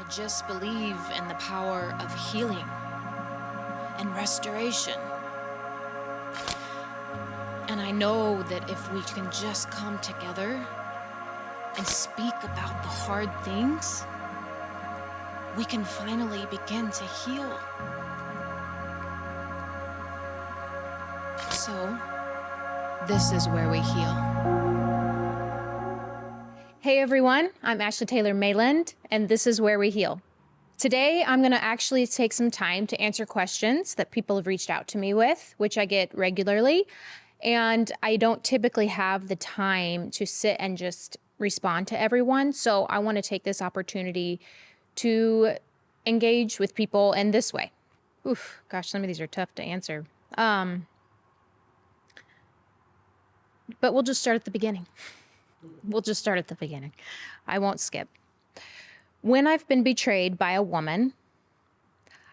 just believe in the power of healing and restoration. And I know that if we can just come together and speak about the hard things, we can finally begin to heal. So, this is where we heal. Hey everyone, I'm Ashley Taylor-Maland, and this is Where We Heal. Today, I'm going to actually take some time to answer questions that people have reached out to me with, which I get regularly, and I don't typically have the time to sit and just respond to everyone, so I want to take this opportunity to engage with people in this way. Oof, gosh, some of these are tough to answer. But we'll just start at the beginning. I won't skip. When I've been betrayed by a woman,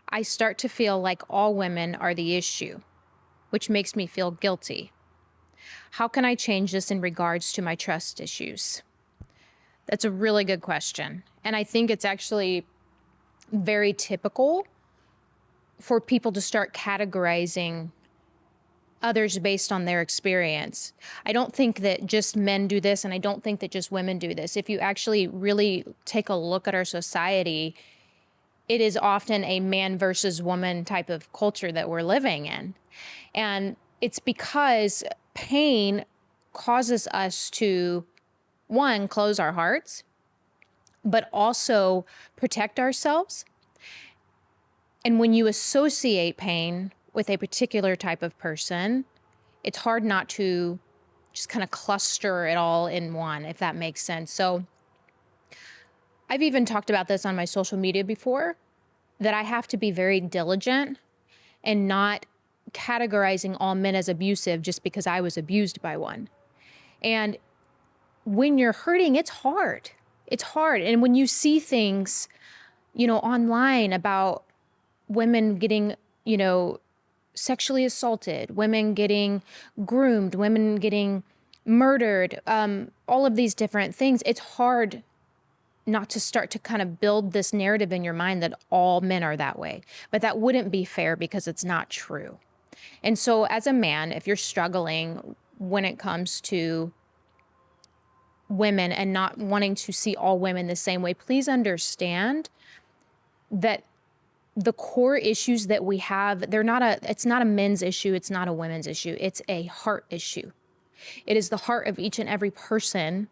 I start to feel like all women are the issue, which makes me feel guilty. How can I change this in regards to my trust issues? That's a really good question. And I think it's actually very typical for people to start categorizing others based on their experience. I don't think that just men do this, and I don't think that just women do this. If you actually really take a look at our society, it is often a man versus woman type of culture that we're living in. And it's because pain causes us to, one, close our hearts, but also protect ourselves. And when you associate pain with a particular type of person, it's hard not to just kind of cluster it all in one, if that makes sense. So I've even talked about this on my social media before, that I have to be very diligent and not categorizing all men as abusive just because I was abused by one. And when you're hurting, it's hard. It's hard. And when you see things, online about women getting, sexually assaulted, women getting groomed, women getting murdered, all of these different things, it's hard not to start to kind of build this narrative in your mind that all men are that way. But that wouldn't be fair because it's not true. And so as a man, if you're struggling when it comes to women and not wanting to see all women the same way, please understand that the core issues that we have, it's not a men's issue, it's not a women's issue, it's a heart issue. It is the heart of each and every person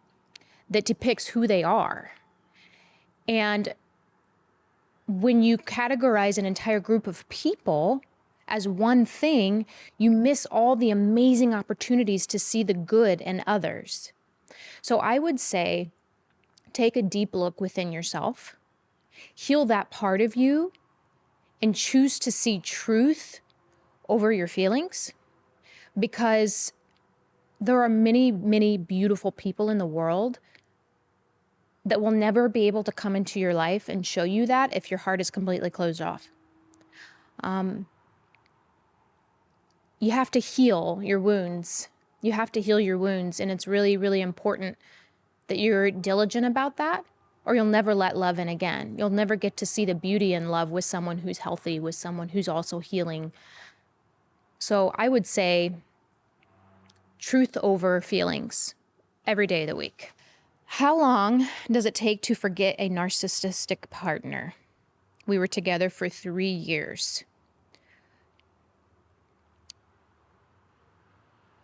that depicts who they are. And when you categorize an entire group of people as one thing, you miss all the amazing opportunities to see the good in others. So I would say, take a deep look within yourself, heal that part of you, and choose to see truth over your feelings, because there are many, many beautiful people in the world that will never be able to come into your life and show you that if your heart is completely closed off. You have to heal your wounds. You have to heal your wounds, and it's really, really important that you're diligent about that, or you'll never let love in again. You'll never get to see the beauty in love with someone who's healthy, with someone who's also healing. So I would say truth over feelings every day of the week. How long does it take to forget a narcissistic partner? We were together for 3 years.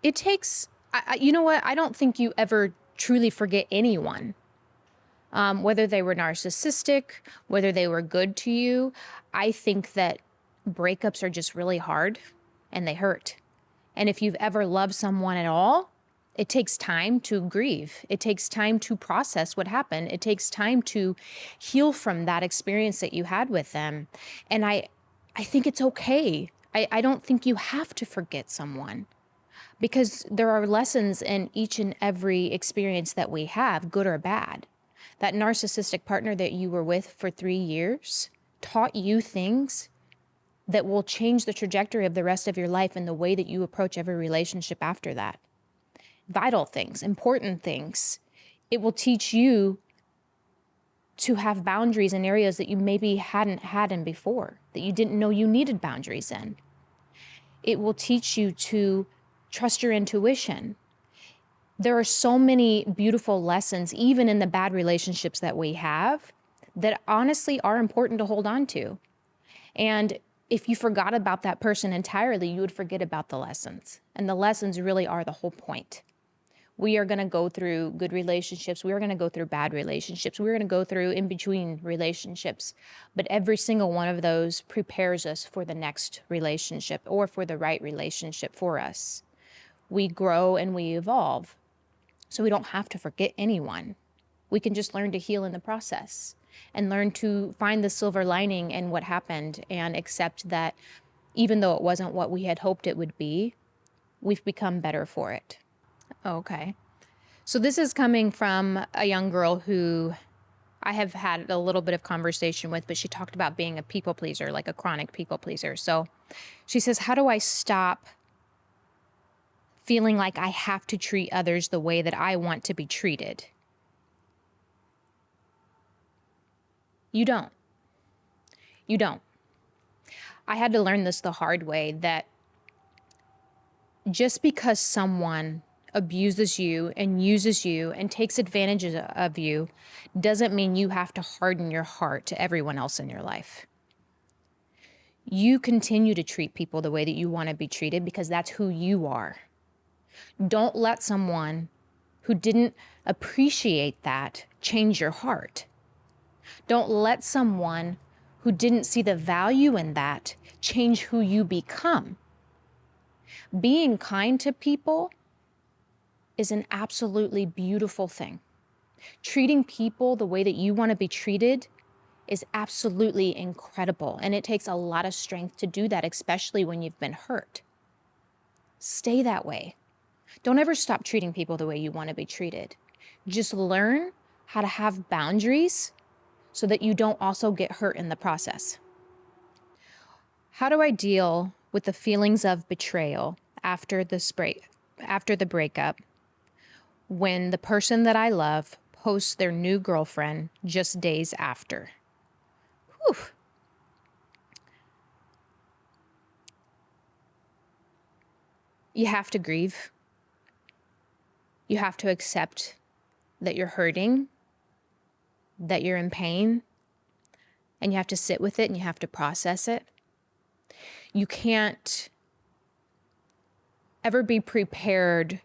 It takes, you know what? I don't think you ever truly forget anyone. Whether they were narcissistic, whether they were good to you. I think that breakups are just really hard and they hurt. And if you've ever loved someone at all, it takes time to grieve. It takes time to process what happened. It takes time to heal from that experience that you had with them. And I think it's okay. I don't think you have to forget someone, because there are lessons in each and every experience that we have, good or bad. That narcissistic partner that you were with for 3 years taught you things that will change the trajectory of the rest of your life and the way that you approach every relationship after that. Vital things, important things. It will teach you to have boundaries in areas that you maybe hadn't had in before, that you didn't know you needed boundaries in. It will teach you to trust your intuition. There are so many beautiful lessons, even in the bad relationships that we have, that honestly are important to hold on to. And if you forgot about that person entirely, you would forget about the lessons. And the lessons really are the whole point. We are going to go through good relationships. We are going to go through bad relationships. We're going to go through in-between relationships. But every single one of those prepares us for the next relationship or for the right relationship for us. We grow and we evolve. So we don't have to forget anyone. We can just learn to heal in the process and learn to find the silver lining in what happened and accept that even though it wasn't what we had hoped it would be, we've become better for it. Okay. So this is coming from a young girl who I have had a little bit of conversation with, but she talked about being a people pleaser, like a chronic people pleaser. So she says, how do I stop feeling like I have to treat others the way that I want to be treated? You don't. You don't. I had to learn this the hard way, that just because someone abuses you and uses you and takes advantage of you doesn't mean you have to harden your heart to everyone else in your life. You continue to treat people the way that you want to be treated because that's who you are. Don't let someone who didn't appreciate that change your heart. Don't let someone who didn't see the value in that change who you become. Being kind to people is an absolutely beautiful thing. Treating people the way that you want to be treated is absolutely incredible. And it takes a lot of strength to do that, especially when you've been hurt. Stay that way. Don't ever stop treating people the way you want to be treated. Just learn how to have boundaries so that you don't also get hurt in the process. How do I deal with the feelings of betrayal after the breakup when the person that I love posts their new girlfriend just days after? Whew. You have to grieve. You have to accept that you're hurting, that you're in pain, and you have to sit with it and you have to process it. You can't ever be prepared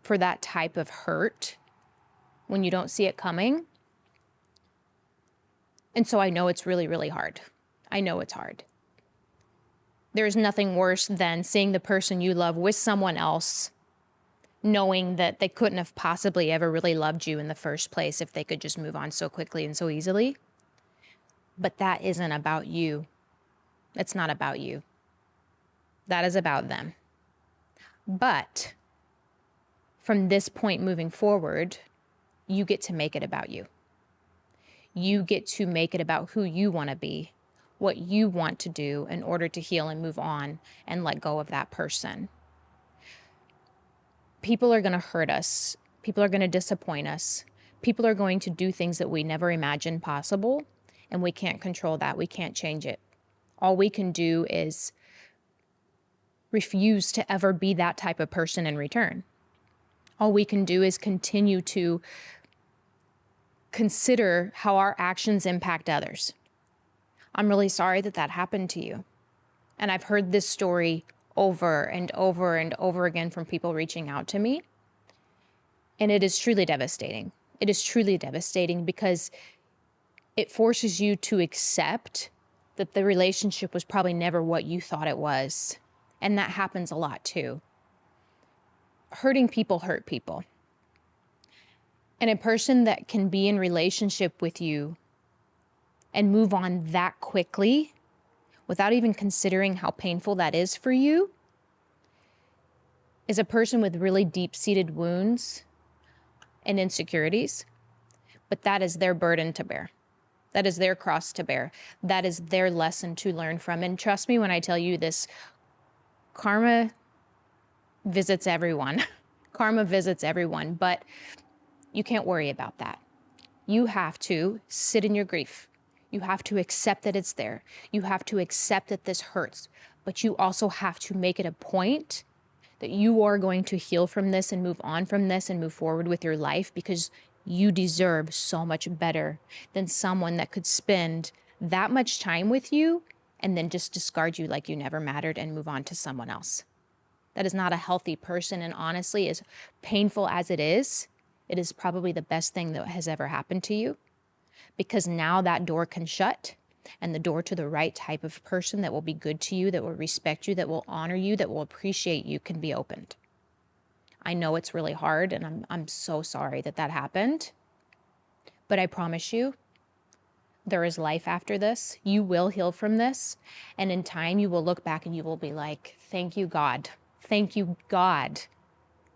for that type of hurt when you don't see it coming. And so I know it's really, really hard. I know it's hard. There's nothing worse than seeing the person you love with someone else, knowing that they couldn't have possibly ever really loved you in the first place if they could just move on so quickly and so easily. But that isn't about you. It's not about you. That is about them. But from this point moving forward, you get to make it about you. You get to make it about who you want to be, what you want to do in order to heal and move on and let go of that person. People are going to hurt us. People are going to disappoint us. People are going to do things that we never imagined possible, and we can't control that. We can't change it. All we can do is refuse to ever be that type of person in return. All we can do is continue to consider how our actions impact others. I'm really sorry that that happened to you. And I've heard this story over and over and over again from people reaching out to me. And it is truly devastating. It is truly devastating because it forces you to accept that the relationship was probably never what you thought it was. And that happens a lot too. Hurting people hurt people. And a person that can be in relationship with you and move on that quickly without even considering how painful that is for you is a person with really deep-seated wounds and insecurities. But that is their burden to bear. That is their cross to bear. That is their lesson to learn from. And trust me when I tell you this, karma visits everyone. Karma visits everyone, but you can't worry about that. You have to sit in your grief. You have to accept that it's there. You have to accept that this hurts. But you also have to make it a point that you are going to heal from this and move on from this and move forward with your life, because you deserve so much better than someone that could spend that much time with you and then just discard you like you never mattered and move on to someone else. That is not a healthy person. And honestly, as painful as it is probably the best thing that has ever happened to you, because now that door can shut and the door to the right type of person that will be good to you, that will respect you, that will honor you, that will appreciate you, can be opened. I know it's really hard, and I'm so sorry that that happened. But I promise you, there is life after this. You will heal from this. And in time, you will look back and you will be like, thank you, God. Thank you, God,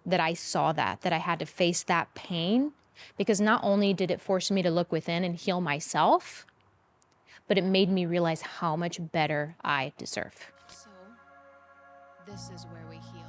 that I saw that I had to face that pain. Because not only did it force me to look within and heal myself, but it made me realize how much better I deserve. So, this is where we heal.